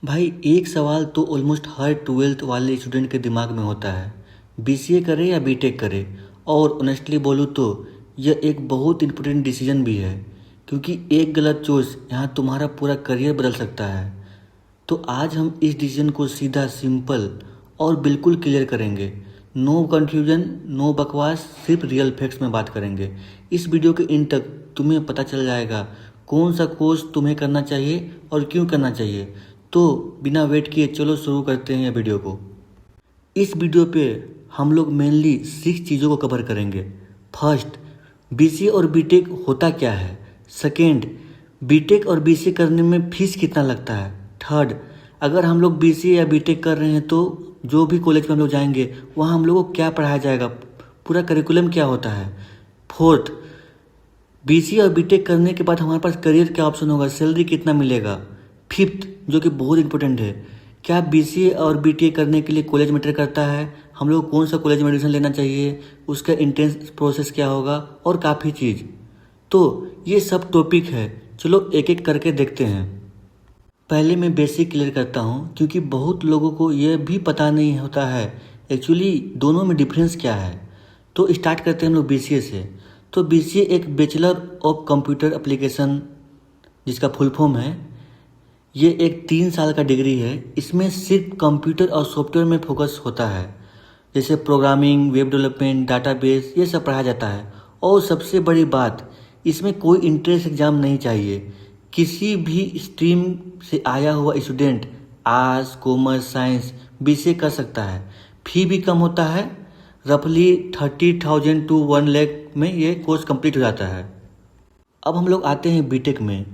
भाई एक सवाल तो ऑलमोस्ट हर ट्वेल्थ वाले स्टूडेंट के दिमाग में होता है। बीसीए करे या बीटेक करे। और ऑनेस्टली बोलूँ तो यह एक बहुत इम्पोर्टेंट डिसीजन भी है, क्योंकि एक गलत चॉइस यहाँ तुम्हारा पूरा करियर बदल सकता है। तो आज हम इस डिसीजन को सीधा, सिंपल और बिल्कुल क्लियर करेंगे। नो कन्फ्यूजन, नो बकवास, सिर्फ रियल फैक्ट्स में बात करेंगे। इस वीडियो के एंड तक तुम्हें पता चल जाएगा कौन सा कोर्स तुम्हें करना चाहिए और क्यों करना चाहिए। तो बिना वेट किए चलो शुरू करते हैं वीडियो को। इस वीडियो पे हम लोग मेनली 6 चीज़ों को कवर करेंगे। फर्स्ट, बीसीए और बीटेक होता क्या है। सेकेंड, बीटेक और बीसीए करने में फीस कितना लगता है। थर्ड, अगर हम लोग बीसीए या बीटेक कर रहे हैं तो जो भी कॉलेज में हम लोग जाएंगे वहाँ हम लोग को क्या पढ़ाया जाएगा, पूरा करिकुलम क्या होता है। फोर्थ, बीसीए और बीटेक करने के बाद हमारे पास करियर क्या ऑप्शन होगा, सैलरी कितना मिलेगा। फिफ्थ, जो कि बहुत इंपॉर्टेंट है, क्या बीसीए और बीटीए करने के लिए कॉलेज मैटर करता है, हम लोग कौन सा कॉलेज में एडमिशन लेना चाहिए, उसका इंट्रेंस प्रोसेस क्या होगा और काफ़ी चीज़। तो ये सब टॉपिक है, चलो एक एक करके देखते हैं। पहले मैं बेसिक क्लियर करता हूँ, क्योंकि बहुत लोगों को यह भी पता नहीं होता है एक्चुअली दोनों में डिफरेंस क्या है। तो स्टार्ट करते हैं हम लोग बीसीए से। तो बीसीए एक बैचलर ऑफ कंप्यूटर एप्लीकेशन, जिसका फुल फॉर्म है, ये एक 3 साल का डिग्री है। इसमें सिर्फ कंप्यूटर और सॉफ्टवेयर में फोकस होता है, जैसे प्रोग्रामिंग, वेब डेवलपमेंट, डाटाबेस, ये सब पढ़ाया जाता है। और सबसे बड़ी बात, इसमें कोई इंट्रेंस एग्ज़ाम नहीं चाहिए। किसी भी स्ट्रीम से आया हुआ student arts, commerce, science, BCA कर सकता है। फी भी कम होता है, रफली 30,000 to 1 लाख में ये कोर्स कंप्लीट हो जाता है। अब हम लोग आते हैं बीटेक में।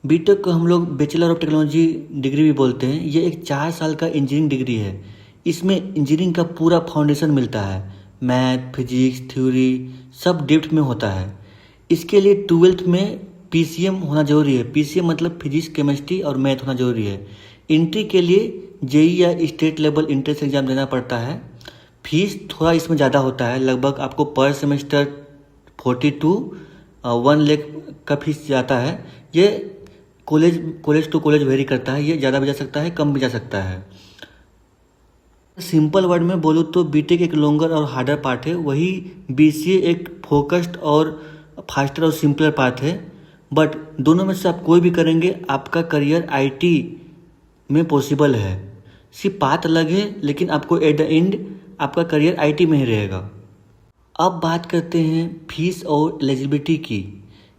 बीटेक को हम लोग बैचलर ऑफ टेक्नोलॉजी डिग्री भी बोलते हैं। ये एक 4 साल का इंजीनियरिंग डिग्री है। इसमें इंजीनियरिंग का पूरा फाउंडेशन मिलता है, मैथ, फिजिक्स, थ्योरी सब डेप्थ में होता है। इसके लिए ट्वेल्थ में पीसीएम होना जरूरी है। पीसीएम मतलब फिजिक्स, केमिस्ट्री और मैथ होना जरूरी है। एंट्री के लिए जेई या स्टेट लेवल एंट्रेंस एग्जाम देना पड़ता है। फीस थोड़ा इसमें ज़्यादा होता है, लगभग आपको पर सेमेस्टर 40 to 1 लाख का फीस जाता है। ये कॉलेज टू कॉलेज वेरी करता है, ये ज़्यादा भी जा सकता है, कम भी जा सकता है। सिंपल वर्ड में बोलूँ तो बीटेक एक लॉन्गर और हार्डर पार्ट है, वही बीसीए एक फोकस्ड और फास्टर और सिंपलर पाथ है। बट दोनों में से आप कोई भी करेंगे, आपका करियर आईटी में पॉसिबल है। सिर्फ पाथ अलग है, लेकिन आपको एट द एंड आपका करियर आईटी में ही रहेगा। अब बात करते हैं फीस और एलिजिबिलिटी की।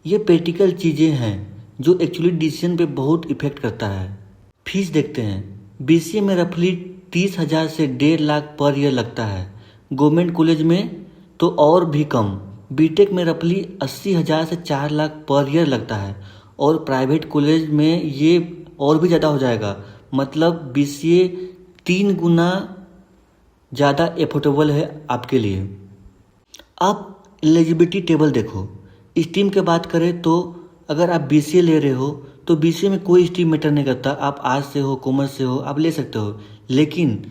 ये प्रैक्टिकल चीज़ें हैं जो एक्चुअली डिसीजन पे बहुत इफेक्ट करता है। फीस देखते हैं। बीसीए में रफली 30,000 से 1.5 लाख पर ईयर लगता है। गवर्नमेंट कॉलेज में तो और भी कम। बीटेक में रफली 80,000 से 4 लाख पर ईयर लगता है, और प्राइवेट कॉलेज में ये और भी ज़्यादा हो जाएगा। मतलब बीसीए 3 गुना ज़्यादा एफोर्डेबल है आपके लिए। अब एलिजिबिलिटी टेबल देखो। स्ट्रीम की बात करें तो अगर आप बीसीए ले रहे हो तो बीसीए में कोई स्ट्रीम मैटर नहीं करता, आप आर्ट्स से हो, कॉमर्स से हो, आप ले सकते हो। लेकिन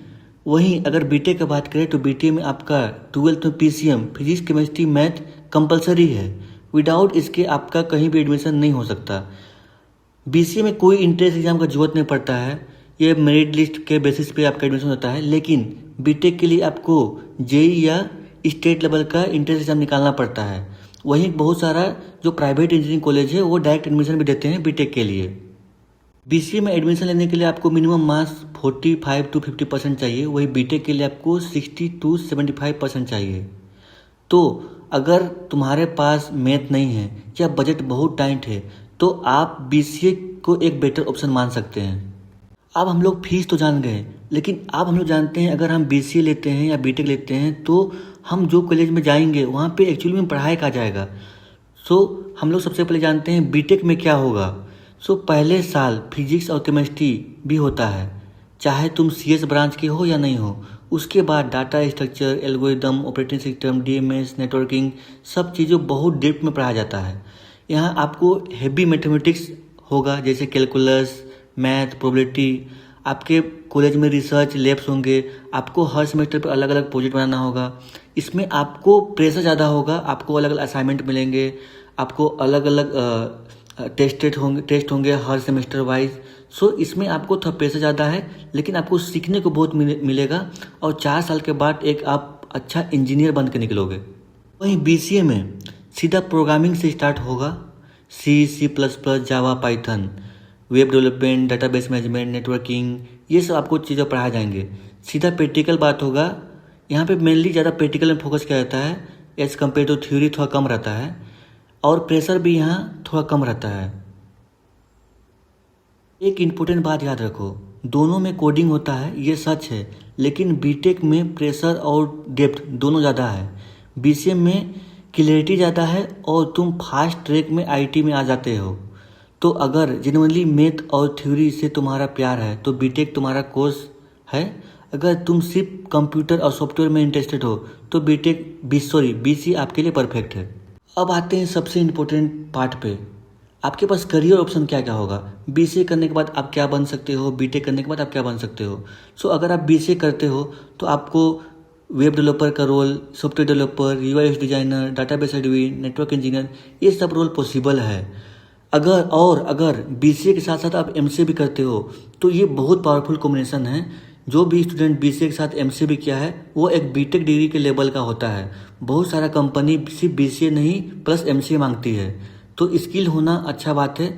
वहीं अगर बीटेक की बात करें तो बीटेक में आपका 12th में PCM, physics, chemistry, math compulsory है। विदाउट इसके आपका कहीं भी एडमिशन नहीं हो सकता। बीसीए में कोई इंट्रेंस एग्जाम का जरूरत नहीं पड़ता है, ये मेरिट लिस्ट के बेसिस पे आपका एडमिशन होता है। लेकिन बीटेक के लिए आपको जेई या स्टेट लेवल का इंट्रेंस एग्जाम निकालना पड़ता है। वहीं बहुत सारा जो प्राइवेट इंजीनियरिंग कॉलेज है वो डायरेक्ट एडमिशन भी देते हैं बीटेक के लिए। बीसीए में एडमिशन लेने के लिए आपको मिनिमम मार्क्स 45 to 50% चाहिए, वही बीटेक के लिए आपको 60 to 75% चाहिए। तो अगर तुम्हारे पास मैथ नहीं है या बजट बहुत टाइट है तो आप बीसीए को एक बेटर ऑप्शन मान सकते हैं। अब हम लोग फीस तो जान गए, लेकिन अब हम लोग जानते हैं अगर हम बीसीए लेते हैं या बीटेक लेते हैं तो हम जो कॉलेज में जाएंगे वहाँ पे एक्चुअली में पढ़ाई कहा जाएगा। हम लोग सबसे पहले जानते हैं बीटेक में क्या होगा। पहले साल फिजिक्स और केमिस्ट्री भी होता है, चाहे तुम सीएस ब्रांच के हो या नहीं हो। उसके बाद data structure, algorithm, operating system, DMs, networking, सब चीज़ों बहुत डेप्थ में पढ़ाया जाता है। यहाँ आपको हेवी मैथमेटिक्स होगा, जैसे कैलकुलस, मैथ, प्रोबेबिलिटी। आपके कॉलेज में रिसर्च लैब्स होंगे, आपको हर सेमेस्टर पर अलग अलग प्रोजेक्ट बनाना होगा। इसमें आपको प्रेशर ज़्यादा होगा, आपको अलग अलग असाइनमेंट मिलेंगे, आपको अलग अलग टेस्ट होंगे हर सेमेस्टर वाइज। सो इसमें आपको थोड़ा पैसा ज़्यादा है, लेकिन आपको सीखने को बहुत मिलेगा और 4 साल के बाद एक आप अच्छा इंजीनियर बन के निकलोगे। वहीं BCA में सीधा प्रोग्रामिंग से स्टार्ट होगा। C++, Java, Python, web development, database management, networking, ये सब आपको चीज़ें पढ़ाए जाएंगे। सीधा प्रैक्टिकल बात होगा। यहाँ पे मेनली ज़्यादा प्रैक्टिकल में फोकस किया जाता है एज़ कम्पेयर टू थ्योरी, थोड़ा कम रहता है और प्रेशर भी यहाँ थोड़ा कम रहता है। एक इम्पोर्टेंट बात याद रखो, दोनों में कोडिंग होता है, ये सच है, लेकिन बीटेक में प्रेशर और डेप्थ दोनों ज़्यादा है। BCA में क्लैरिटी ज़्यादा है और तुम फास्ट ट्रैक में IT में आ जाते हो। तो अगर जेन्युइनली मैथ और थ्योरी से तुम्हारा प्यार है तो बीटेक तुम्हारा कोर्स है। अगर तुम सिर्फ कंप्यूटर और सॉफ्टवेयर में इंटरेस्टेड हो तो BCA आपके लिए परफेक्ट है। अब आते हैं सबसे इम्पोर्टेंट पार्ट पे, आपके पास करियर ऑप्शन क्या क्या होगा। BCA करने के बाद आप क्या बन सकते हो, बीटेक करने के बाद आप क्या बन सकते हो। सो अगर आप BCA करते हो तो आपको वेब डेवलपर का role, software developer, UI designer, database admin, network engineer, ये सब रोल पॉसिबल है। अगर BCA के साथ साथ आप MCA भी करते हो तो ये बहुत पावरफुल कॉम्बिनेशन है। जो भी स्टूडेंट BCA के साथ MCA भी किया है वो एक बीटेक डिग्री के लेवल का होता है। बहुत सारा कंपनी सिर्फ BCA नहीं प्लस MCA मांगती है, तो स्किल होना अच्छा बात है।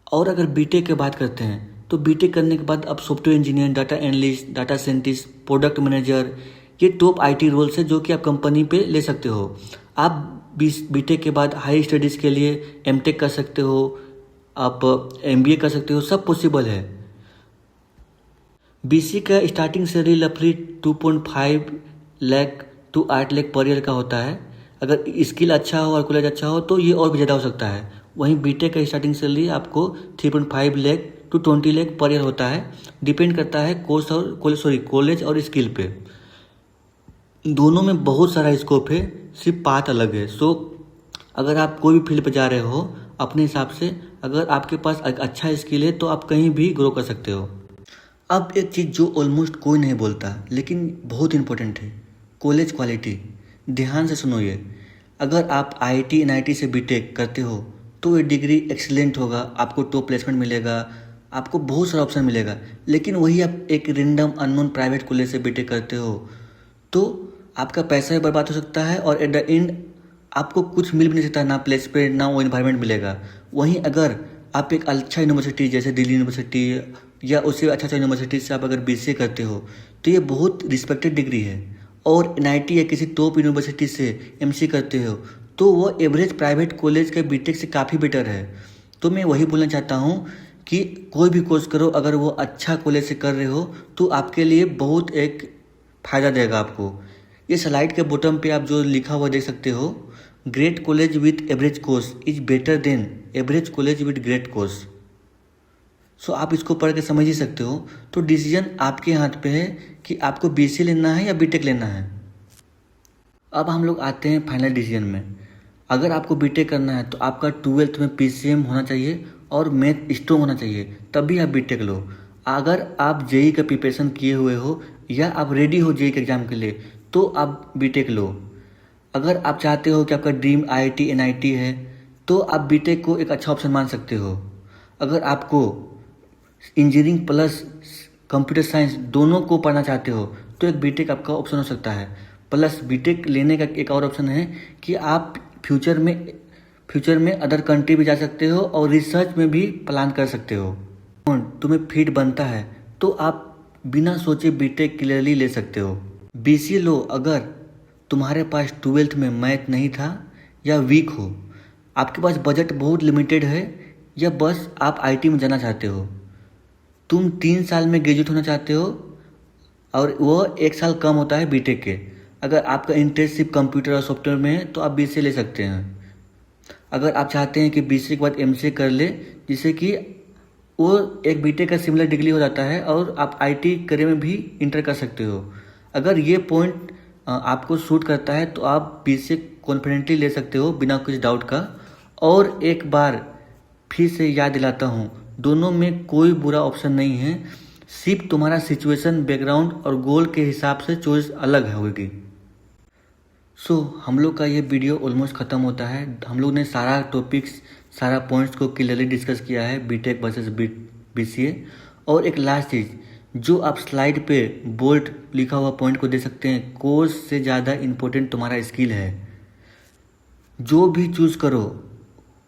और अगर बीटेक की बात करते हैं तो बीटेक करने के बाद आप software engineer, data analyst, data scientist, product manager, ये टॉप IT रोल्स है जो कि आप कंपनी पे ले सकते हो। आप बीटेक के बाद हाई स्टडीज़ के लिए MTech कर सकते हो, आप MBA कर सकते हो, सब पॉसिबल है। BCA का स्टार्टिंग सैलरी लफली 2.5 lakh to 8 lakh per year का होता है। अगर स्किल अच्छा हो और कॉलेज अच्छा हो तो ये और भी ज़्यादा हो सकता है। वहीं बीटेक का स्टार्टिंग सैलरी आपको 3.5 lakh to 20 lakh per year होता है। डिपेंड करता है कॉलेज और स्किल पे। दोनों में बहुत सारा स्कोप है, सिर्फ पाथ अलग है। सो अगर आप कोई भी फील्ड पे जा रहे हो अपने हिसाब से, अगर आपके पास एक अच्छा स्किल है तो आप कहीं भी ग्रो कर सकते हो। अब एक चीज़ जो ऑलमोस्ट कोई नहीं बोलता लेकिन बहुत इंपॉर्टेंट है, कॉलेज क्वालिटी। ध्यान से सुनो ये, अगर आप IIT NIT से बीटेक करते हो तो ये डिग्री एक्सीलेंट होगा, आपको टॉप प्लेसमेंट मिलेगा, आपको बहुत सारा ऑप्शन मिलेगा। लेकिन वही आप एक रेंडम अननोन प्राइवेट कॉलेज से बीटेक करते हो तो आपका पैसा भी बर्बाद हो सकता है और एट द एंड आपको कुछ मिल भी नहीं सकता, ना प्लेसमेंट ना वो इन्वायरमेंट मिलेगा। वहीं अगर आप एक अच्छा यूनिवर्सिटी जैसे दिल्ली यूनिवर्सिटी या उससे अच्छा यूनिवर्सिटी से आप अगर BCA करते हो तो ये बहुत रिस्पेक्टेड डिग्री है। और NIT या किसी टॉप यूनिवर्सिटी से MCA करते हो तो वो एवरेज प्राइवेट कॉलेज के बीटेक से काफ़ी बेटर है। तो मैं वही बोलना चाहता हूँ कि कोई भी कोर्स करो, अगर वो अच्छा कॉलेज से कर रहे हो तो आपके लिए बहुत एक फ़ायदा देगा आपको। ये स्लाइड के बॉटम पे आप जो लिखा हुआ देख सकते हो, great college with average course is better than average college with great course. So आप इसको पढ़ के समझ ही सकते हो। तो डिसीजन आपके हाथ पे है कि आपको BCA लेना है या बीटेक लेना है। अब हम लोग आते हैं फाइनल डिसीजन में। अगर आपको बीटेक करना है तो आपका 12th में PCM होना चाहिए और मैथ स्ट्रॉन्ग होना चाहिए, तभी आप बीटेक लो। अगर आप JEE का प्रिपरेशन किए हुए हो या आप रेडी हो JEE के एग्ज़ाम के लिए तो आप बीटेक लो। अगर आप चाहते हो कि आपका ड्रीम IIT NIT है तो आप बीटेक को एक अच्छा ऑप्शन मान सकते हो। अगर आपको इंजीनियरिंग प्लस कंप्यूटर साइंस दोनों को पढ़ना चाहते हो तो एक बीटेक आपका ऑप्शन हो सकता है। प्लस बीटेक लेने का एक और ऑप्शन है कि आप फ्यूचर में अदर कंट्री भी जा सकते हो और रिसर्च में भी प्लान कर सकते हो। तुम्हें फिट बनता है तो आप बिना सोचे बीटेक क्लियरली ले सकते हो। BCA लो अगर तुम्हारे पास 12th में मैथ नहीं था या वीक हो, आपके पास बजट बहुत लिमिटेड है या बस आप IT में जाना चाहते हो, तुम 3 साल में ग्रेजुएट होना चाहते हो और वो 1 साल कम होता है बीटेक के। अगर आपका इंटरेस्ट सिर्फ कंप्यूटर और सॉफ्टवेयर में है तो आप BCA ले सकते हैं। अगर आप चाहते हैं कि BCA के बाद MCA कर ले जिससे कि वो एक बीटेक का सिमिलर डिग्री हो जाता है और आप IT करियर में भी इंटर कर सकते हो। अगर ये पॉइंट आपको सूट करता है तो आप BCA कॉन्फिडेंटली ले सकते हो बिना कुछ डाउट का। और एक बार फिर से याद दिलाता हूँ, दोनों में कोई बुरा ऑप्शन नहीं है, सिर्फ तुम्हारा सिचुएशन, बैकग्राउंड और गोल के हिसाब से चॉइस अलग होगी। सो हम लोग का ये वीडियो ऑलमोस्ट ख़त्म होता है। हम लोग ने सारा टॉपिक्स सारा पॉइंट्स को क्लियरली डिस्कस किया है, बीटेक वर्सेस बीसीए। और एक लास्ट चीज़, जो आप स्लाइड पे बोल्ड लिखा हुआ पॉइंट को दे सकते हैं, कोर्स से ज़्यादा इम्पोर्टेंट तुम्हारा स्किल है। जो भी चूज़ करो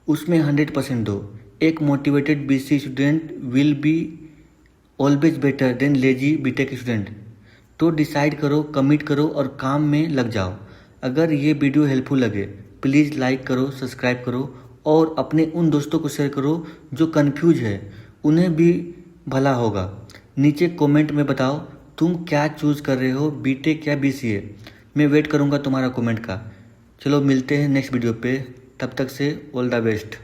उसमें 100% दो। एक motivated BC student will be always better than lazy BTech student. तो डिसाइड करो, कमिट करो और काम में लग जाओ। अगर ये वीडियो हेल्पफुल लगे प्लीज़ लाइक करो, सब्सक्राइब करो और अपने उन दोस्तों को शेयर करो जो कन्फ्यूज है, उन्हें भी भला होगा। नीचे कमेंट में बताओ तुम क्या चूज़ कर रहे हो, बीटेक या बीसीए। मैं वेट करूँगा तुम्हारा कमेंट का। चलो मिलते हैं नेक्स्ट वीडियो पे, तब तक से ऑल द बेस्ट।